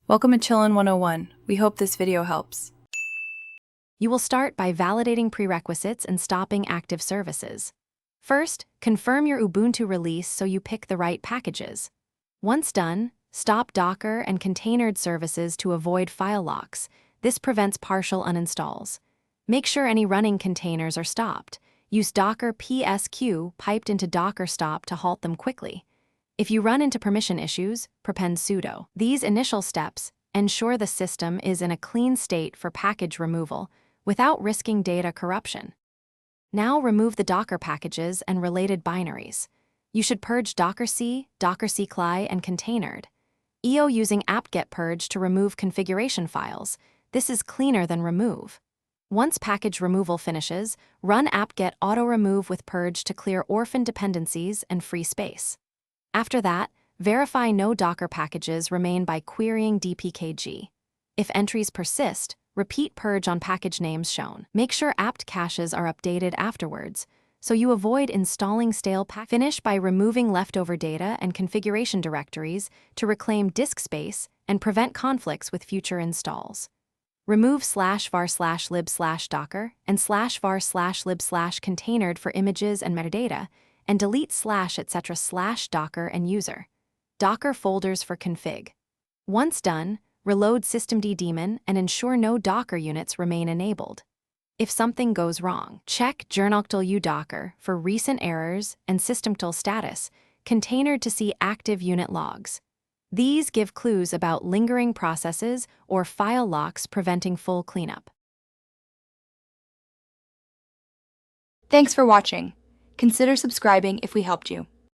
Welcome to Chillin' 101. We hope this video helps. You will start by validating prerequisites and stopping active services. First, confirm your Ubuntu release so you pick the right packages. Once done, stop Docker and containered services to avoid file locks. This prevents partial uninstalls. Make sure any running containers are stopped. Use Docker PSQ piped into Docker stop to halt them quickly. If you run into permission issues, prepend sudo. These initial steps ensure the system is in a clean state for package removal without risking data corruption. Now remove the Docker packages and related binaries. You should purge Docker-C, Docker-CLI, and containered. EO using apt-get purge to remove configuration files. This is cleaner than remove. Once package removal finishes, run apt-get auto-remove with purge to clear orphan dependencies and free space. After that, verify no Docker packages remain by querying dpkg. If entries persist, repeat purge on package names shown. Make sure apt caches are updated afterwards, so you avoid installing stale packages. Finish by removing leftover data and configuration directories to reclaim disk space and prevent conflicts with future installs. Remove /var/lib/docker and /var/lib/containered for images and metadata, and delete /etc/docker and user. Docker folders for config. Once done, reload systemd daemon and ensure no Docker units remain enabled. If something goes wrong, check journal.u docker for recent errors and systemtl status, containered to see active unit logs. These give clues about lingering processes or file locks preventing full cleanup. Thanks for watching. Consider subscribing if we helped you.